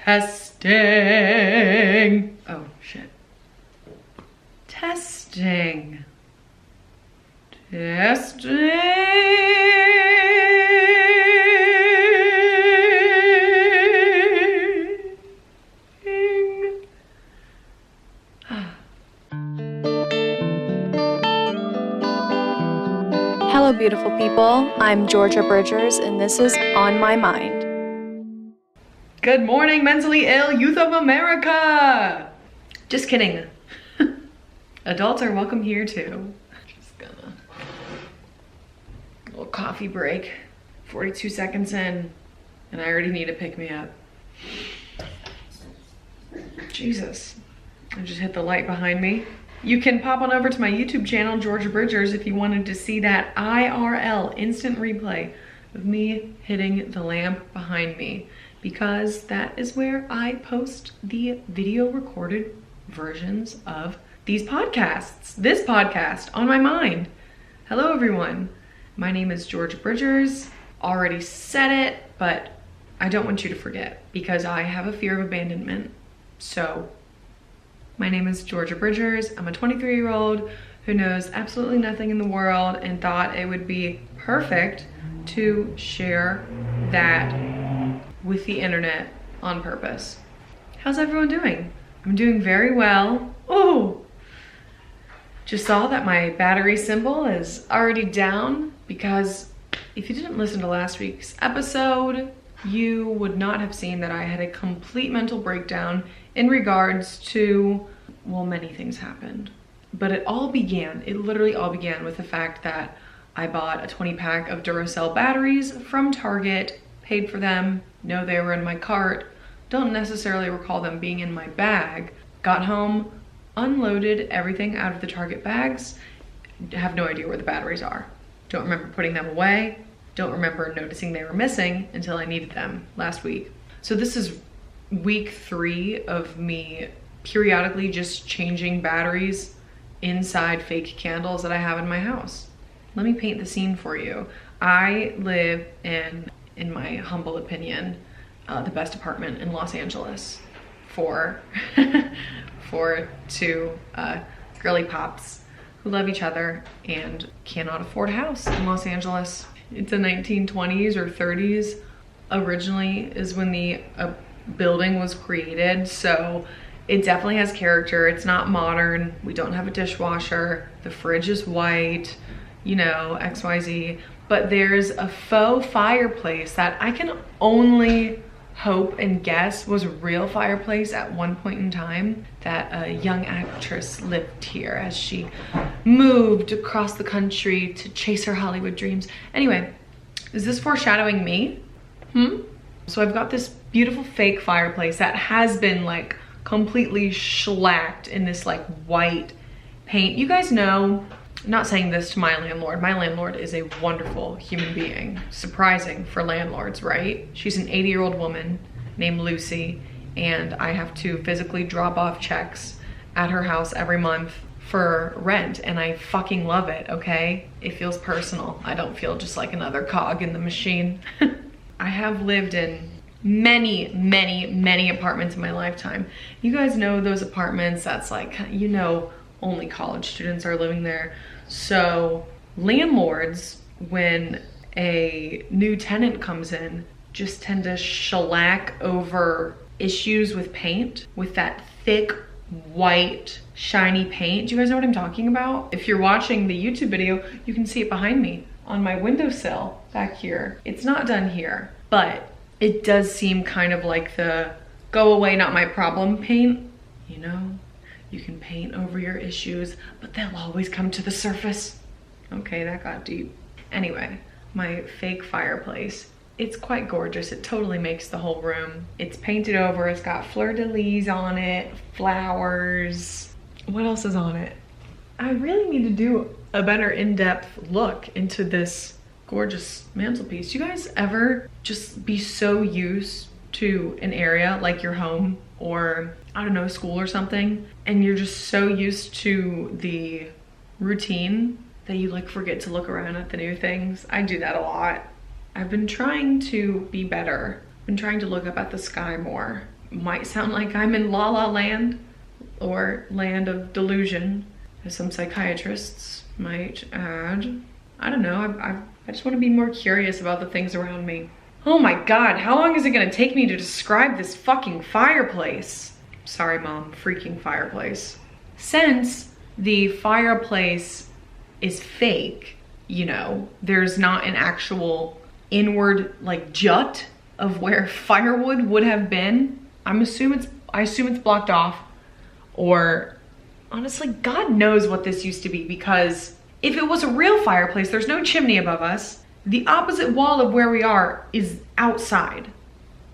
Testing. Oh, shit. Testing. Hello, beautiful people. I'm Georgia Bridgers, and this is On My Mind. Good morning, mentally ill youth of America. Just kidding. Adults are welcome here too. Just gonna little coffee break. 42 seconds in, and I already need to pick me up. Jesus. I just hit the light behind me. You can pop on over to my YouTube channel, Georgia Bridgers, if you wanted to see that IRL instant replay of me hitting the lamp behind me, because that is where I post the video recorded versions of these podcasts. This podcast, On My Mind. Hello, everyone. My name is Georgia Bridgers. Already said it, but I don't want you to forget because I have a fear of abandonment. So, my name is Georgia Bridgers. I'm a 23-year-old who knows absolutely nothing in the world and thought it would be perfect to share that with the internet on purpose. How's everyone doing? I'm doing very well. Oh, just saw that my battery symbol is already down, because if you didn't listen to last week's episode, you would not have seen that I had a complete mental breakdown in regards to, well, many things happened. But it literally all began with the fact that I bought a 20-pack of Duracell batteries from Target, paid for them, know they were in my cart, don't necessarily recall them being in my bag, got home, unloaded everything out of the Target bags, have no idea where the batteries are. Don't remember putting them away, don't remember noticing they were missing until I needed them last week. So this is week 3 of me periodically just changing batteries inside fake candles that I have in my house. Let me paint the scene for you. I live in my humble opinion, the best apartment in Los Angeles for two girly pops who love each other and cannot afford a house in Los Angeles. It's the 1920s or 30s originally is when the building was created, so it definitely has character. It's not modern. We don't have a dishwasher. The fridge is white, you know, XYZ. But there's a faux fireplace that I can only hope and guess was a real fireplace at one point in time, that a young actress lived here as she moved across the country to chase her Hollywood dreams. Anyway, is this foreshadowing me? So I've got this beautiful fake fireplace that has been like completely shellacked in this like white paint. You guys know, I'm not saying this to my landlord. My landlord is a wonderful human being. Surprising for landlords, right? She's an 80-year-old woman named Lucy, and I have to physically drop off checks at her house every month for rent, and I fucking love it, okay? It feels personal. I don't feel just like another cog in the machine. I have lived in many, many, many apartments in my lifetime. You guys know those apartments that's like, you know, only college students are living there. So landlords, when a new tenant comes in, just tend to shellac over issues with paint, with that thick, white, shiny paint. Do you guys know what I'm talking about? If you're watching the YouTube video, you can see it behind me on my windowsill back here. It's not done here, but it does seem kind of like the go away, not my problem paint, you know? You can paint over your issues, but they'll always come to the surface. Okay, that got deep. Anyway, my fake fireplace. It's quite gorgeous. It totally makes the whole room. It's painted over. It's got fleur-de-lis on it, flowers. What else is on it? I really need to do a better in-depth look into this gorgeous mantelpiece. You guys ever just be so used to an area like your home or, I don't know, school or something, and you're just so used to the routine that you like forget to look around at the new things? I do that a lot. I've been trying to be better. I've been trying to look up at the sky more. might sound like I'm in La La Land or Land of Delusion, as some psychiatrists might add. I don't know, I just want to be more curious about the things around me. Oh my God, how long is it gonna take me to describe this fucking fireplace? Sorry, Mom, freaking fireplace. Since the fireplace is fake, you know, there's not an actual inward like jut of where firewood would have been. I assume it's blocked off, or honestly, God knows what this used to be, because if it was a real fireplace, there's no chimney above us. The opposite wall of where we are is outside,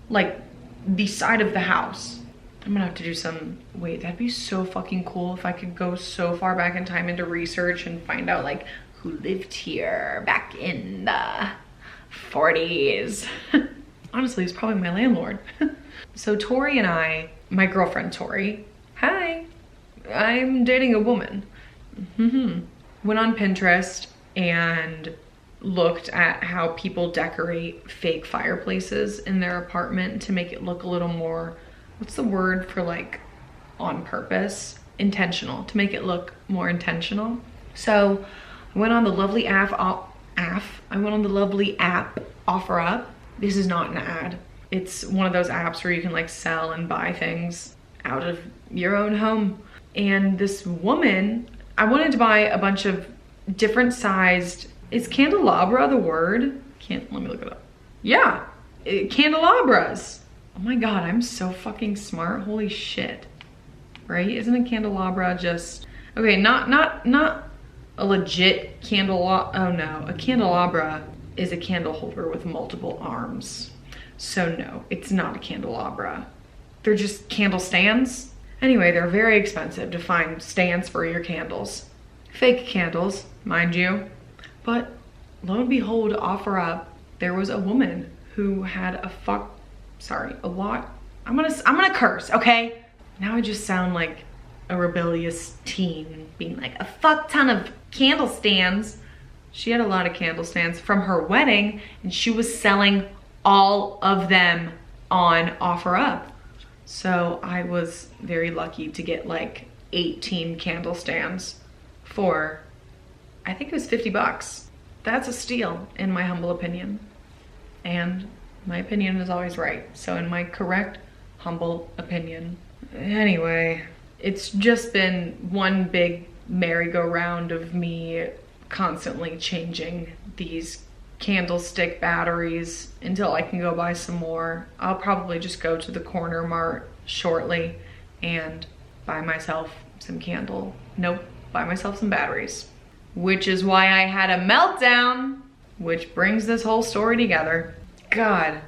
like the side of the house. I'm gonna have to do some, wait, that'd be so fucking cool if I could go so far back in time into research and find out like who lived here back in the 40s. Honestly, it's probably my landlord. So Tori and I, my girlfriend Tori, hi, I'm dating a woman. Went on Pinterest and looked at how people decorate fake fireplaces in their apartment to make it look a little more, what's the word for like on purpose? Intentional, to make it look more intentional. So I went on the lovely app OfferUp. This is not an ad. It's one of those apps where you can like sell and buy things out of your own home. And this woman, I wanted to buy a bunch of different sized, is candelabra the word? Let me look it up. Yeah, candelabras. Oh my God, I'm so fucking smart, holy shit. Right, isn't a candelabra just, okay, not a legit candelabra, oh no, a candelabra is a candle holder with multiple arms. So no, it's not a candelabra. They're just candle stands. Anyway, they're very expensive to find stands for your candles. Fake candles, mind you. But lo and behold, OfferUp, there was a woman who had a lot. I'm gonna curse, okay? Now I just sound like a rebellious teen being like a fuck ton of candle stands. She had a lot of candle stands from her wedding and she was selling all of them on OfferUp. So I was very lucky to get like 18 candle stands for, I think it was 50 bucks. That's a steal in my humble opinion. And my opinion is always right. So in my correct, humble opinion. Anyway, it's just been one big merry-go-round of me constantly changing these candlestick batteries until I can go buy some more. I'll probably just go to the corner mart shortly and buy myself some buy myself some batteries. Which is why I had a meltdown, which brings this whole story together. God,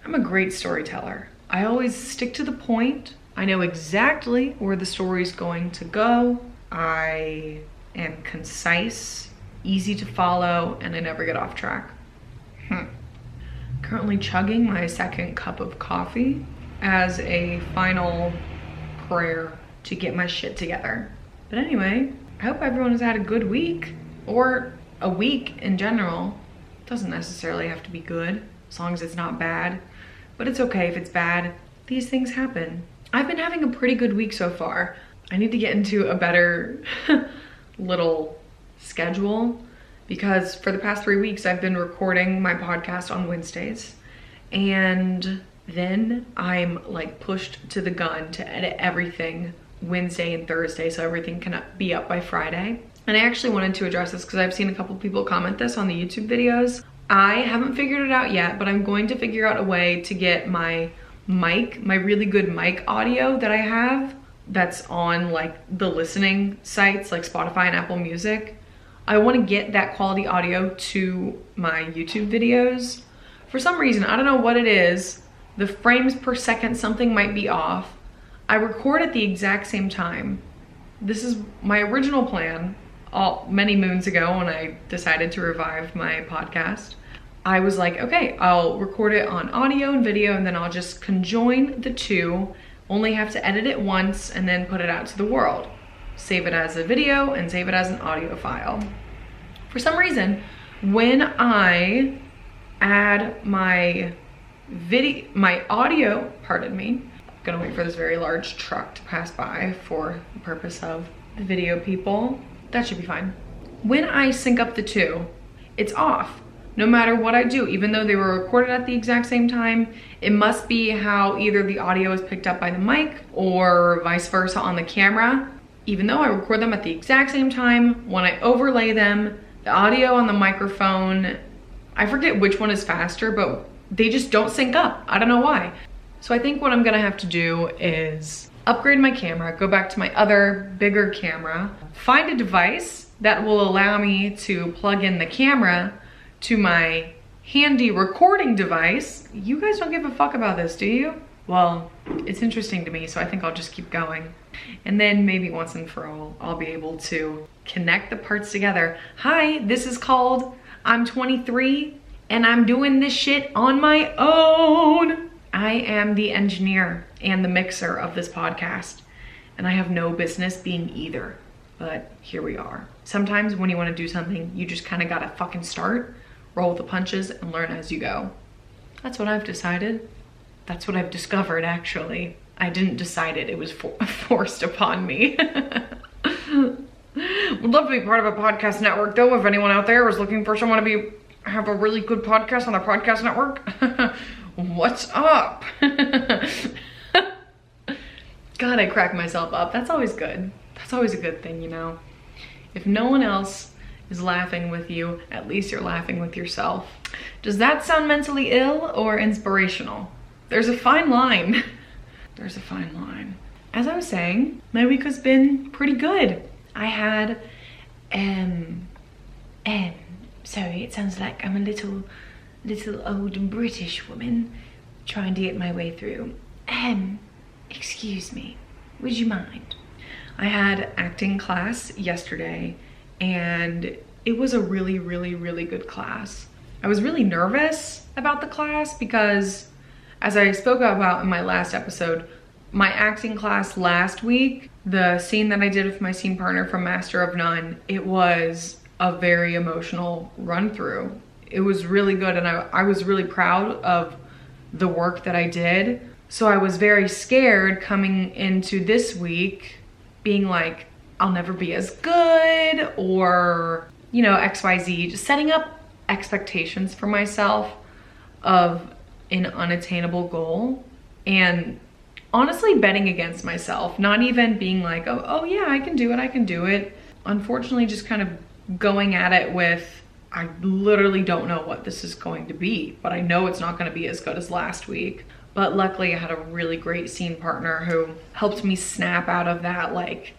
I'm a great storyteller. I always stick to the point. I know exactly where the story's going to go. I am concise, easy to follow, and I never get off track. Currently chugging my second cup of coffee as a final prayer to get my shit together. But anyway, I hope everyone has had a good week, or a week in general. It doesn't necessarily have to be good, as long as it's not bad. But it's okay if it's bad. These things happen. I've been having a pretty good week so far. I need to get into a better little schedule, because for the past 3 weeks I've been recording my podcast on Wednesdays, and then I'm like pushed to the gun to edit everything Wednesday and Thursday so everything can be up by Friday. And I actually wanted to address this because I've seen a couple people comment this on the YouTube videos. I haven't figured it out yet, but I'm going to figure out a way to get my mic, my really good mic audio that I have that's on like the listening sites like Spotify and Apple Music. I want to get that quality audio to my YouTube videos. For some reason, I don't know what it is, the frames per second, something might be off. I record at the exact same time. This is my original plan many moons ago when I decided to revive my podcast. I was like, okay, I'll record it on audio and video, and then I'll just conjoin the two, only have to edit it once and then put it out to the world. Save it as a video and save it as an audio file. For some reason, when I add my audio, Gonna wait for this very large truck to pass by for the purpose of the video people. That should be fine. When I sync up the two, it's off. No matter what I do, even though they were recorded at the exact same time, it must be how either the audio is picked up by the mic or vice versa on the camera. Even though I record them at the exact same time, when I overlay them, the audio on the microphone, I forget which one is faster, but they just don't sync up. I don't know why. So I think what I'm gonna have to do is upgrade my camera, go back to my other bigger camera, find a device that will allow me to plug in the camera to my handy recording device. You guys don't give a fuck about this, do you? Well, it's interesting to me, so I think I'll just keep going. And then maybe once and for all, I'll be able to connect the parts together. Hi, this is called I'm 23 and I'm doing this shit on my own. I am the engineer and the mixer of this podcast, and I have no business being either, but here we are. Sometimes when you want to do something, you just kind of gotta fucking start, roll with the punches, and learn as you go. That's what I've decided. That's what I've discovered, actually. I didn't decide it, it was forced upon me. Would love to be part of a podcast network though, if anyone out there is looking for someone to have a really good podcast on their podcast network. What's up? God, I crack myself up. That's always good. That's always a good thing, you know? If no one else is laughing with you, at least you're laughing with yourself. Does that sound mentally ill or inspirational? There's a fine line. There's a fine line. As I was saying, my week has been pretty good. I had, sorry, it sounds like I'm a little old British woman trying to get my way through. Excuse me, would you mind? I had acting class yesterday and it was a really, really, really good class. I was really nervous about the class because, as I spoke about in my last episode, my acting class last week, the scene that I did with my scene partner from Master of None, it was a very emotional run through. It was really good, and I was really proud of the work that I did. So I was very scared coming into this week being like, I'll never be as good, or, you know, XYZ, just setting up expectations for myself of an unattainable goal, and honestly betting against myself, not even being like, oh yeah, I can do it. Unfortunately, just kind of going at it with, I literally don't know what this is going to be, but I know it's not going to be as good as last week. But luckily I had a really great scene partner who helped me snap out of that like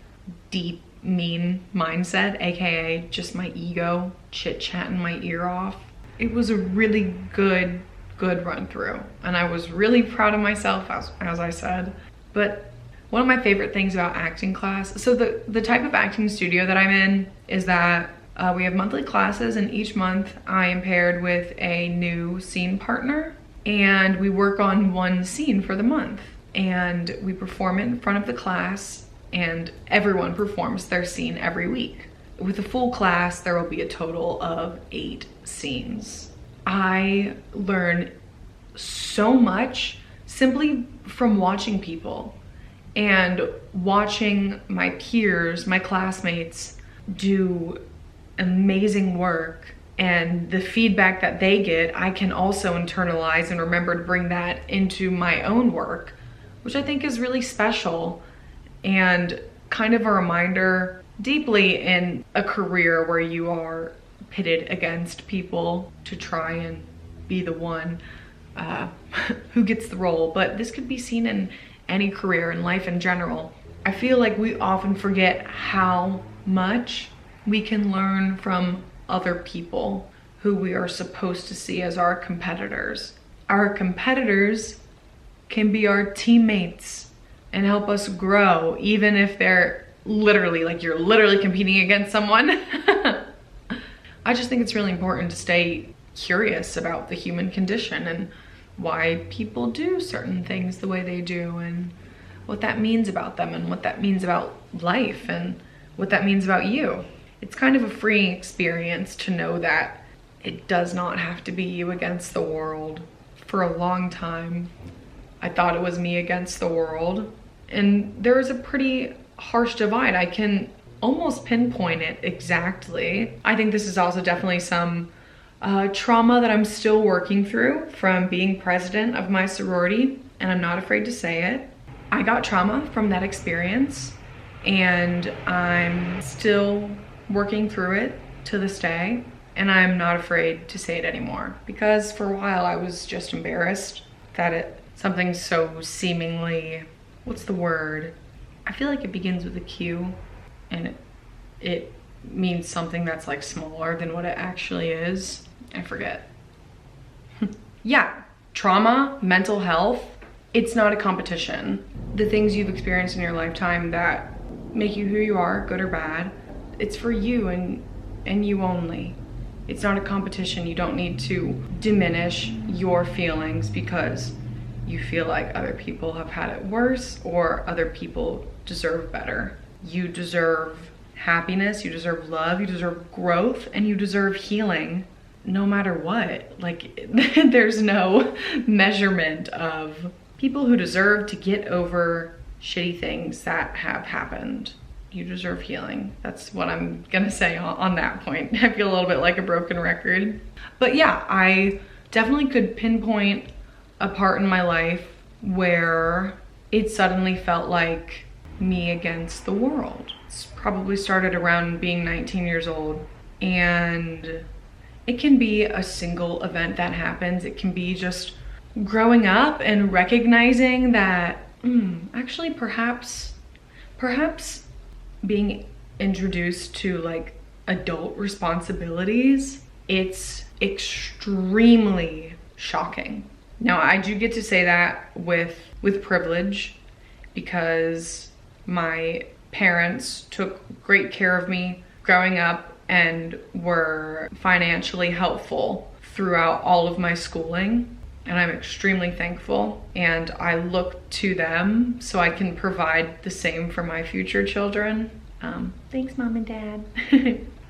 deep, mean mindset, AKA just my ego chit-chatting my ear off. It was a really good run through, and I was really proud of myself, as I said. But one of my favorite things about acting class, so the type of acting studio that I'm in is that we have monthly classes, and each month I am paired with a new scene partner, and we work on one scene for the month, and we perform it in front of the class, and everyone performs their scene every week. With a full class, there will be a total of 8 scenes. I learn so much simply from watching people and watching my peers, my classmates, do amazing work, and the feedback that they get, I can also internalize and remember to bring that into my own work, which I think is really special and kind of a reminder deeply in a career where you are pitted against people to try and be the one who gets the role. But this could be seen in any career, in life in general. I feel like we often forget how much we can learn from other people who we are supposed to see as our competitors. Our competitors can be our teammates and help us grow, even if they're literally, like, you're literally competing against someone. I just think it's really important to stay curious about the human condition and why people do certain things the way they do, and what that means about them, and what that means about life, and what that means about you. It's kind of a freeing experience to know that it does not have to be you against the world. For a long time, I thought it was me against the world. And there was a pretty harsh divide. I can almost pinpoint it exactly. I think this is also definitely some trauma that I'm still working through from being president of my sorority, and I'm not afraid to say it. I got trauma from that experience, and I'm still working through it to this day, and I'm not afraid to say it anymore, because for a while I was just embarrassed that something so seemingly, what's the word? I feel like it begins with a Q, and it means something that's like smaller than what it actually is. I forget. Yeah, trauma, mental health, it's not a competition. The things you've experienced in your lifetime that make you who you are, good or bad, it's for you and you only. It's not a competition. You don't need to diminish your feelings because you feel like other people have had it worse or other people deserve better. You deserve happiness, you deserve love, you deserve growth, and you deserve healing no matter what. Like, there's no measurement of people who deserve to get over shitty things that have happened. You deserve healing. That's what I'm gonna say on that point. I feel a little bit like a broken record. But yeah, I definitely could pinpoint a part in my life where it suddenly felt like me against the world. It's probably started around being 19 years old, and it can be a single event that happens. It can be just growing up and recognizing that actually perhaps being introduced to like adult responsibilities, it's extremely shocking. Now, I do get to say that with privilege, because my parents took great care of me growing up and were financially helpful throughout all of my schooling, and I'm extremely thankful, and I look to them so I can provide the same for my future children. Thanks, Mom and Dad.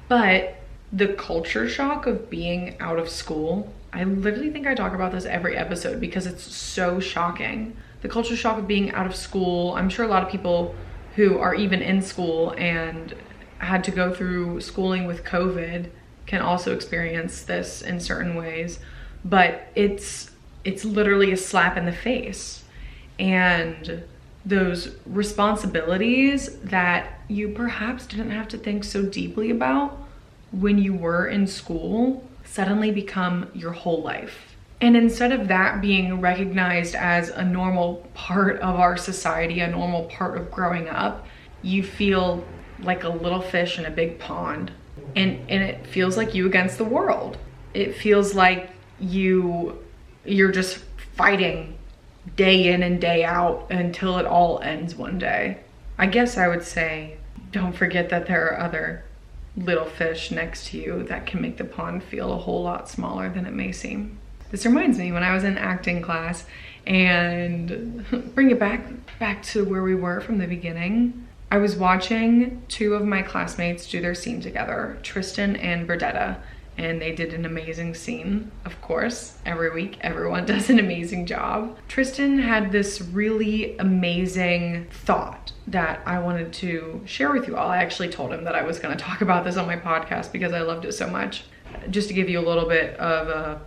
But the culture shock of being out of school, I literally think I talk about this every episode because it's so shocking. The culture shock of being out of school. I'm sure a lot of people who are even in school and had to go through schooling with COVID can also experience this in certain ways, but it's literally a slap in the face. And those responsibilities that you perhaps didn't have to think so deeply about when you were in school suddenly become your whole life. And instead of that being recognized as a normal part of our society, a normal part of growing up, you feel like a little fish in a big pond, and it feels like you against the world. It feels like you're just fighting day in and day out until it all ends one day. I guess I would say, don't forget that there are other little fish next to you that can make the pond feel a whole lot smaller than it may seem. This reminds me when I was in acting class, and bring it back to where we were from the beginning. I was watching two of my classmates do their scene together, Tristan and Berdetta, and they did an amazing scene. Of course, every week, everyone does an amazing job. Tristan had this really amazing thought that I wanted to share with you all. I actually told him that I was gonna talk about this on my podcast because I loved it so much. Just to give you a little bit of a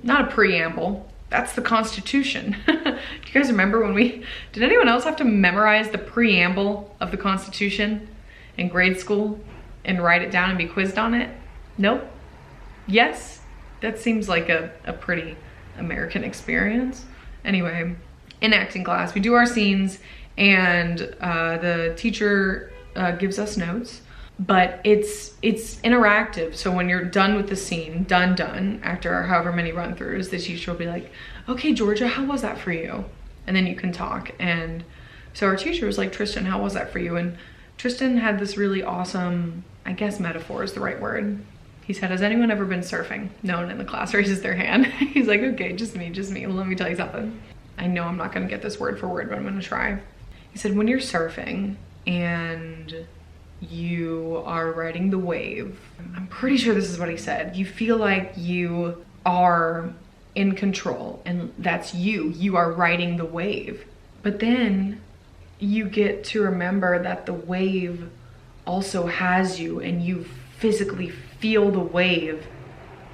not a preamble, that's the Constitution. Do you guys remember when did anyone else have to memorize the preamble of the Constitution in grade school and write it down and be quizzed on it? Nope? Yes? That seems like a pretty American experience. Anyway, in acting class, we do our scenes, and the teacher gives us notes, but it's interactive. So when you're done with the scene, done, after however many run-throughs, the teacher will be like, okay, Georgia, how was that for you? And then you can talk. And so our teacher was like, Tristan, how was that for you? And Tristan had this really awesome, I guess metaphor is the right word. He said, has anyone ever been surfing? No one in the class raises their hand. He's like, okay, just me. Well, let me tell you something. I know I'm not gonna get this word for word, but I'm gonna try. He said, when you're surfing and you are riding the wave, I'm pretty sure this is what he said, you feel like you are in control, and that's you. You are riding the wave. But then you get to remember that the wave also has you, and you physically feel the wave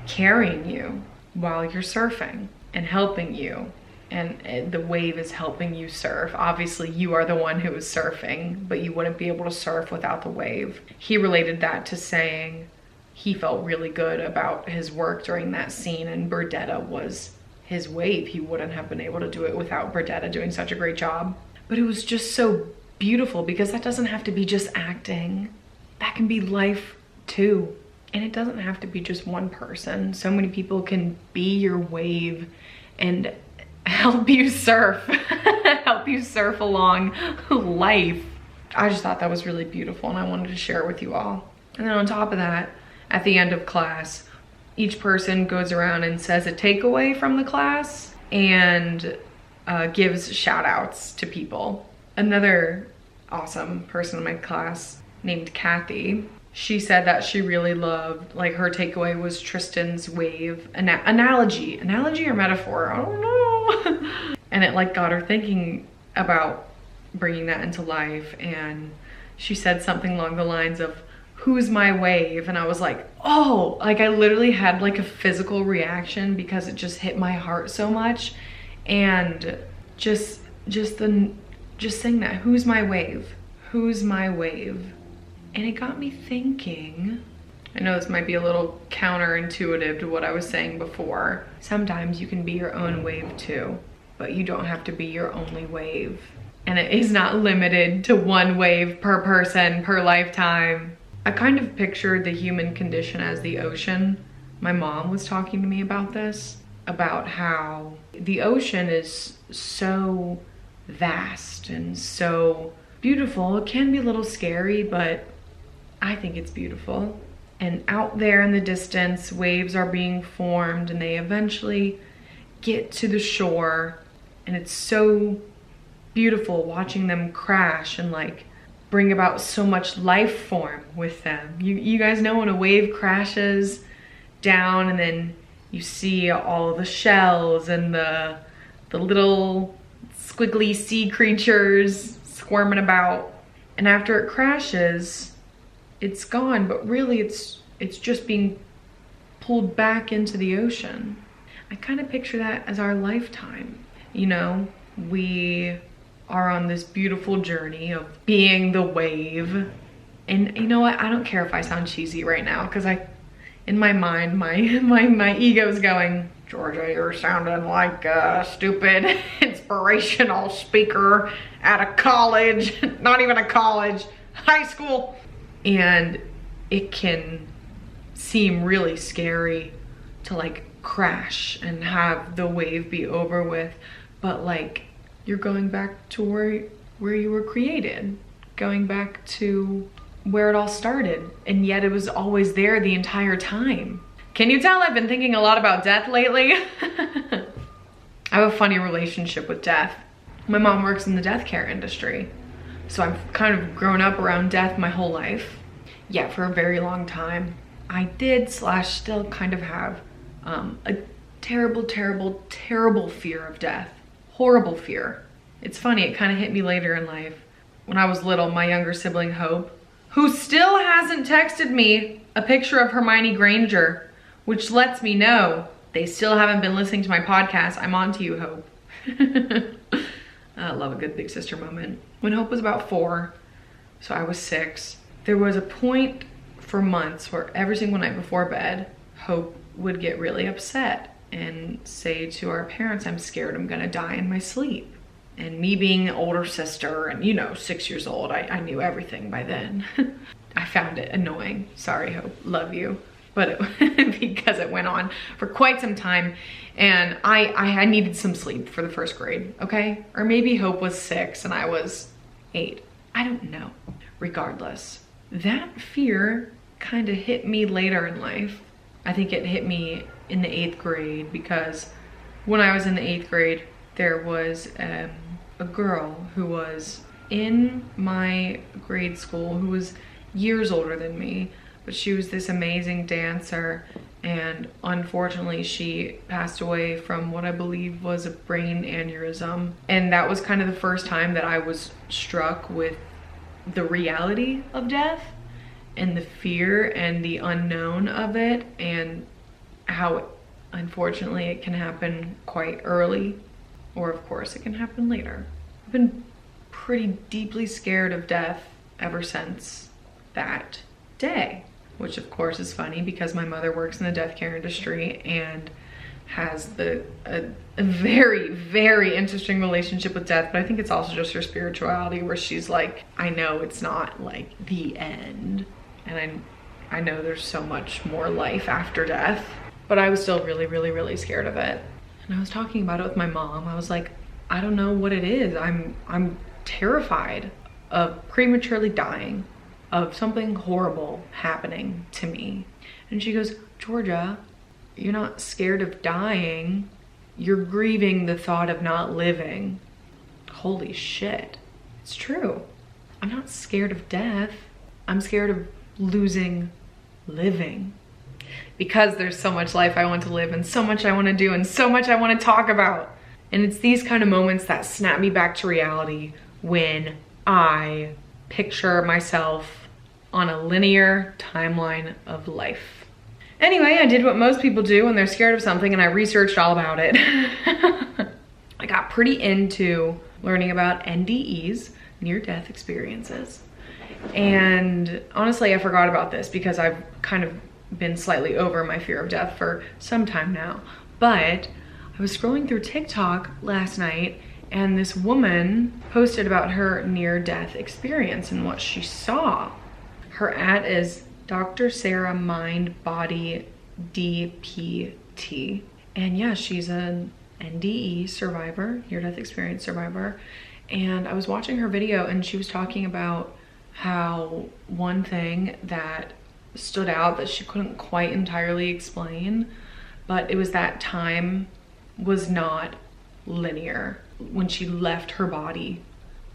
carrying you while you're surfing and helping you. And the wave is helping you surf. Obviously, you are the one who is surfing, but you wouldn't be able to surf without the wave. He related that to saying he felt really good about his work during that scene, and Burdetta was his wave. He wouldn't have been able to do it without Burdetta doing such a great job. But it was just so beautiful, because that doesn't have to be just acting. That can be life too. And it doesn't have to be just one person. So many people can be your wave and help you surf, help you surf along life. I just thought that was really beautiful, and I wanted to share it with you all. And then on top of that, at the end of class, each person goes around and says a takeaway from the class and gives shout outs to people. Another awesome person in my class named Kathy, she said that she really loved, like, her takeaway was Tristan's wave analogy or metaphor, I don't know. And it like got her thinking about bringing that into life. And she said something along the lines of, who's my wave? And I was like, oh, like I literally had like a physical reaction, because it just hit my heart so much. And just saying that, who's my wave? Who's my wave? And it got me thinking. I know this might be a little counterintuitive to what I was saying before. Sometimes you can be your own wave too, but you don't have to be your only wave. And it is not limited to one wave per person, per lifetime. I kind of pictured the human condition as the ocean. My mom was talking to me about this, about how the ocean is so vast and so beautiful. It can be a little scary, but I think it's beautiful. And out there in the distance, waves are being formed, and they eventually get to the shore. And it's so beautiful watching them crash and like bring about so much life form with them. You guys know when a wave crashes down, and then you see all the shells and the little squiggly sea creatures squirming about. And after it crashes, it's gone, but really it's just being pulled back into the ocean. I kind of picture that as our lifetime. You know, we are on this beautiful journey of being the wave. And you know what? I don't care if I sound cheesy right now, because in my mind, my ego's going, Georgia, you're sounding like a stupid inspirational speaker at a college, not even a college, high school. And it can seem really scary to like crash and have the wave be over with, but like you're going back to where you were created, going back to where it all started, and yet it was always there the entire time. Can you tell I've been thinking a lot about death lately? I have a funny relationship with death. My mom works in the death care industry, so I've kind of grown up around death my whole life. Yeah, for a very long time. I did / still kind of have a terrible, terrible, terrible fear of death. Horrible fear. It's funny, it kind of hit me later in life. When I was little, my younger sibling Hope, who still hasn't texted me a picture of Hermione Granger, which lets me know they still haven't been listening to my podcast. I'm on to you, Hope. I love a good big sister moment. When Hope was about 4, so I was 6, there was a point for months where every single night before bed, Hope would get really upset and say to our parents, I'm scared I'm gonna die in my sleep. And me being an older sister and, you know, 6 years old, I knew everything by then. I found it annoying. Sorry, Hope, love you. But because it went on for quite some time, and I needed some sleep for the 1st grade, okay? Or maybe Hope was 6 and I was 8. I don't know. Regardless, that fear kind of hit me later in life. I think it hit me in the 8th grade, because when I was in the 8th grade, there was a girl who was in my grade school who was years older than me, but she was this amazing dancer, And unfortunately, she passed away from what I believe was a brain aneurysm. And that was kind of the first time that I was struck with the reality of death and the fear and the unknown of it, and how unfortunately it can happen quite early, or of course it can happen later. I've been pretty deeply scared of death ever since that day. Which of course is funny because my mother works in the death care industry and has a very, very interesting relationship with death. But I think it's also just her spirituality, where she's like, I know it's not like the end. And I know there's so much more life after death. But I was still really, really, really scared of it. And I was talking about it with my mom. I was like, I don't know what it is. I'm terrified of prematurely dying, of something horrible happening to me. And she goes, Georgia, you're not scared of dying. You're grieving the thought of not living. Holy shit. It's true. I'm not scared of death. I'm scared of losing living. Because there's so much life I want to live, and so much I want to do, and so much I want to talk about. And it's these kind of moments that snap me back to reality when I picture myself on a linear timeline of life. Anyway, I did what most people do when they're scared of something, and I researched all about it. I got pretty into learning about NDEs, near-death experiences. And honestly, I forgot about this because I've kind of been slightly over my fear of death for some time now. But I was scrolling through TikTok last night, and this woman posted about her near-death experience and what she saw. Her ad is Dr. Sarah Mind Body DPT. And yeah, she's an NDE survivor, near-death experience survivor. And I was watching her video, and she was talking about how one thing that stood out that she couldn't quite entirely explain, but it was that time was not linear when she left her body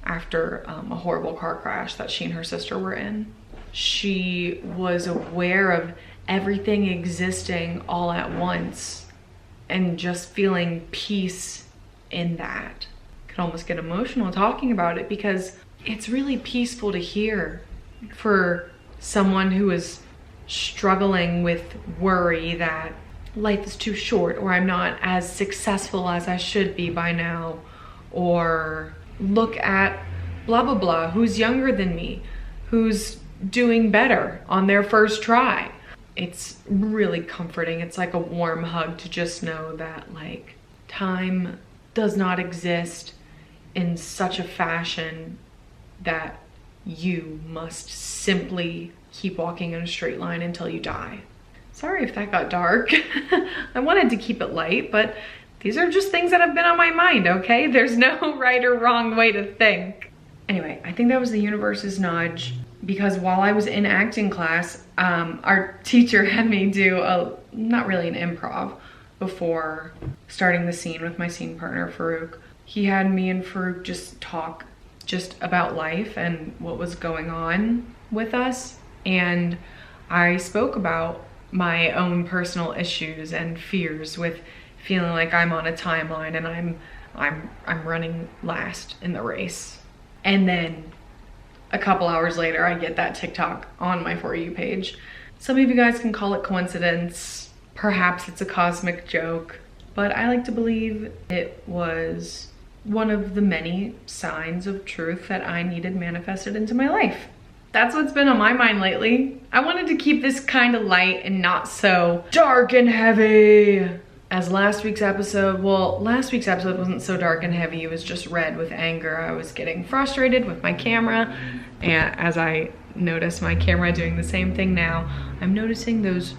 after a horrible car crash that she and her sister were in. She was aware of everything existing all at once and just feeling peace in that. I could almost get emotional talking about it because it's really peaceful to hear for someone who is struggling with worry that life is too short, or I'm not as successful as I should be by now, or look at blah blah blah, who's younger than me, who's doing better on their first try. It's really comforting. It's like a warm hug to just know that like time does not exist in such a fashion that you must simply keep walking in a straight line until you die. Sorry if that got dark. I wanted to keep it light, but these are just things that have been on my mind, okay? There's no right or wrong way to think. Anyway, I think that was the universe's nudge, because while I was in acting class, our teacher had me do not really an improv before starting the scene with my scene partner, Farouk. He had me and Farouk just talk just about life and what was going on with us. And I spoke about my own personal issues and fears with feeling like I'm on a timeline and I'm running last in the race. And then a couple hours later, I get that TikTok on my For You page. Some of you guys can call it coincidence. Perhaps it's a cosmic joke, but I like to believe it was one of the many signs of truth that I needed manifested into my life. That's what's been on my mind lately. I wanted to keep this kind of light and not so dark and heavy as last week's episode. Well, last week's episode wasn't so dark and heavy. It was just red with anger. I was getting frustrated with my camera. And as I notice my camera doing the same thing now, I'm noticing those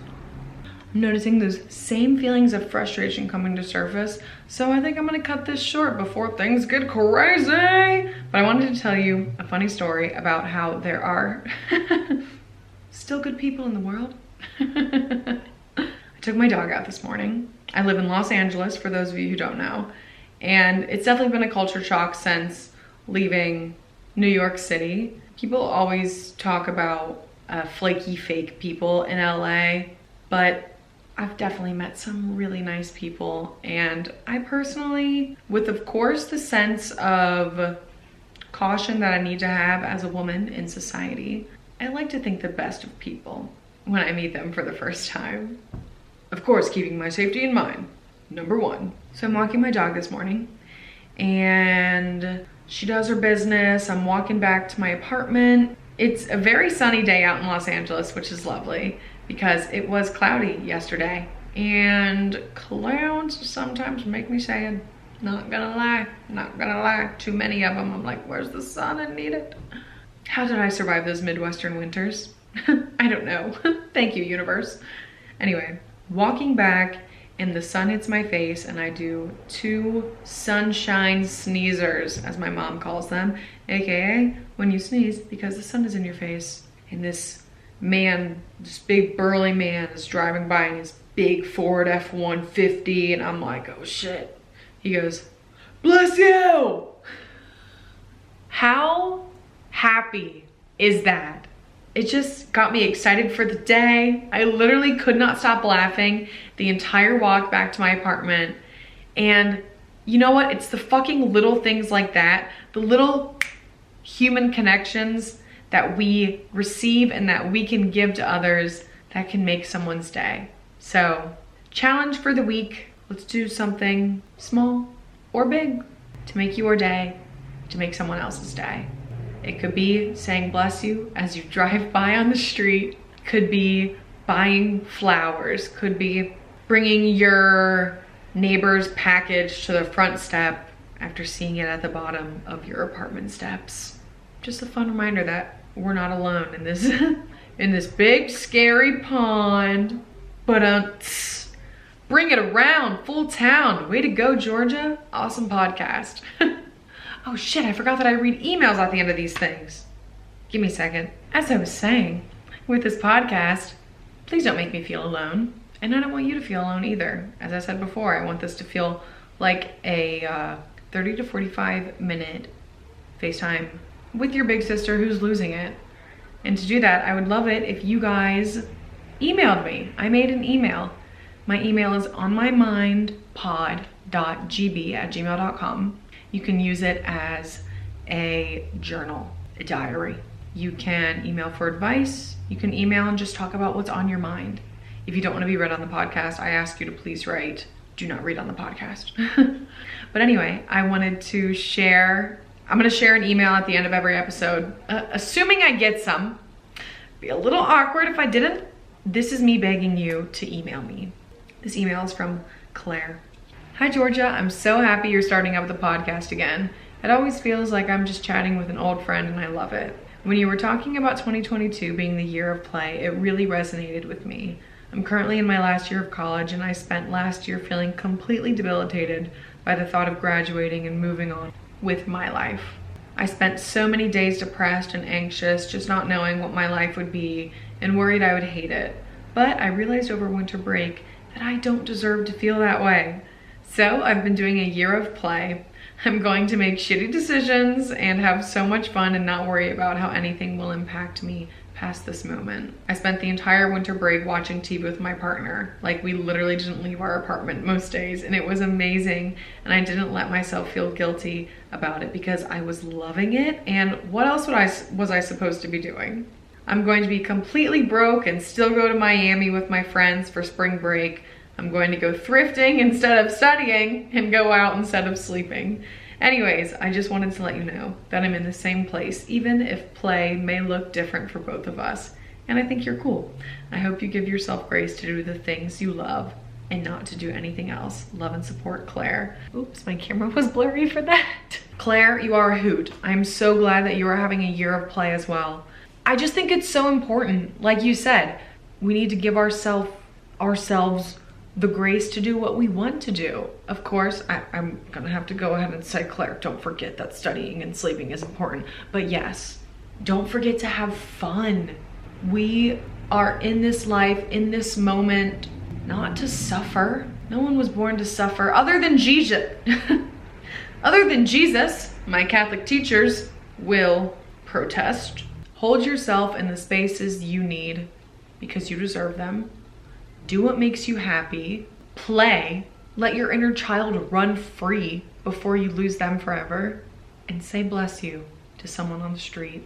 same feelings of frustration coming to surface. So I think I'm gonna cut this short before things get crazy. But I wanted to tell you a funny story about how there are still good people in the world. I took my dog out this morning. I live in Los Angeles, for those of you who don't know. And it's definitely been a culture shock since leaving New York City. People always talk about flaky fake people in LA, but I've definitely met some really nice people, and I personally, with of course the sense of caution that I need to have as a woman in society, I like to think the best of people when I meet them for the first time. Of course, keeping my safety in mind, number one. So I'm walking my dog this morning, and she does her business. I'm walking back to my apartment. It's a very sunny day out in Los Angeles, which is lovely because it was cloudy yesterday. And clouds sometimes make me sad. Not gonna lie, too many of them. I'm like, where's the sun? I need it. How did I survive those Midwestern winters? I don't know. Thank you, universe. Anyway, walking back and the sun hits my face and I do 2 sunshine sneezers, as my mom calls them, AKA when you sneeze because the sun is in your face. And this man, this big burly man is driving by in his big Ford F-150, and I'm like, oh shit. He goes, bless you! How happy is that? It just got me excited for the day. I literally could not stop laughing the entire walk back to my apartment. And you know what? It's the fucking little things like that, the little human connections that we receive and that we can give to others that can make someone's day. So, challenge for the week. Let's do something small or big to make your day, to make someone else's day. It could be saying bless you as you drive by on the street. Could be buying flowers. Could be bringing your neighbor's package to the front step after seeing it at the bottom of your apartment steps. Just a fun reminder that we're not alone in this in this big scary pond. But bring it around, full town. Way to go, Georgia. Awesome podcast. Oh shit, I forgot that I read emails at the end of these things. Give me a second. As I was saying, with this podcast, please don't make me feel alone. And I don't want you to feel alone either. As I said before, I want this to feel like a 30 to 45 minute FaceTime with your big sister who's losing it. And to do that, I would love it if you guys emailed me. I made an email. My email is onmymindpod.gb@gmail.com. You can use it as a journal, a diary. You can email for advice. You can email and just talk about what's on your mind. If you don't want to be read on the podcast, I ask you to please write, do not read on the podcast. But anyway, I wanted to share, I'm gonna share an email at the end of every episode, assuming I get some. Be a little awkward if I didn't. This is me begging you to email me. This email is from Claire. Hi Georgia, I'm so happy you're starting up the podcast again. It always feels like I'm just chatting with an old friend and I love it. When you were talking about 2022 being the year of play, it really resonated with me. I'm currently in my last year of college and I spent last year feeling completely debilitated by the thought of graduating and moving on with my life. I spent so many days depressed and anxious, just not knowing what my life would be and worried I would hate it. But I realized over winter break that I don't deserve to feel that way. So I've been doing a year of play. I'm going to make shitty decisions and have so much fun and not worry about how anything will impact me past this moment. I spent the entire winter break watching TV with my partner. Like, we literally didn't leave our apartment most days, and it was amazing. And I didn't let myself feel guilty about it because I was loving it. And what else was I supposed to be doing? I'm going to be completely broke and still go to Miami with my friends for spring break. I'm going to go thrifting instead of studying and go out instead of sleeping. Anyways, I just wanted to let you know that I'm in the same place, even if play may look different for both of us. And I think you're cool. I hope you give yourself grace to do the things you love and not to do anything else. Love and support, Claire. Oops, my camera was blurry for that. Claire, you are a hoot. I'm so glad that you are having a year of play as well. I just think it's so important. Like you said, we need to give ourselves the grace to do what we want to do. Of course, I'm gonna have to go ahead and say, Claire, don't forget that studying and sleeping is important. But yes, don't forget to have fun. We are in this life, in this moment, not to suffer. No one was born to suffer other than Jesus. Other than Jesus, my Catholic teachers will protest. Hold yourself in the spaces you need because you deserve them. do what makes you happy, play, let your inner child run free before you lose them forever, and say bless you to someone on the street.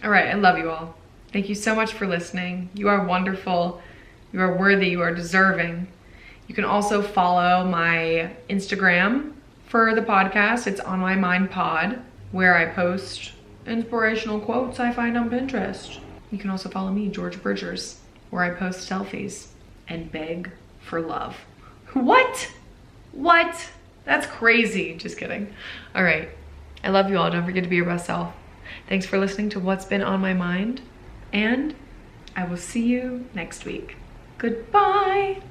All right, I love you all. Thank you so much for listening. You are wonderful. You are worthy. You are deserving. You can also follow my Instagram for the podcast. It's onmymindpod, where I post inspirational quotes I find on Pinterest. You can also follow me, Georgia Bridgers, where I post selfies and beg for love. What? What? That's crazy. Just kidding. All right. I love you all. Don't forget to be your best self. Thanks for listening to What's Been on My Mind, and I will see you next week. Goodbye.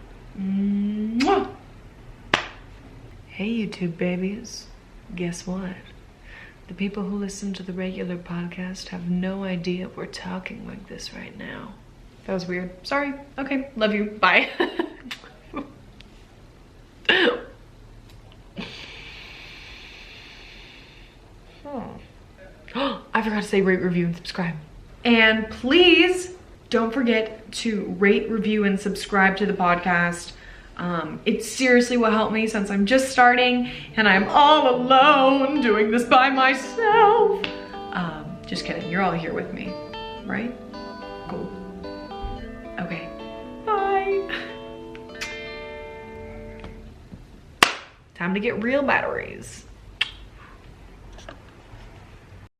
Mwah. Hey, YouTube babies. Guess what? The people who listen to the regular podcast have no idea we're talking like this right now. That was weird. Sorry. Okay. Love you. Bye. I forgot to say rate, review, and subscribe. And please don't forget to rate, review, and subscribe to the podcast. It seriously will help me since I'm just starting and I'm all alone doing this by myself. Just kidding. You're all here with me, right? Cool. Okay. Bye. Time to get real batteries.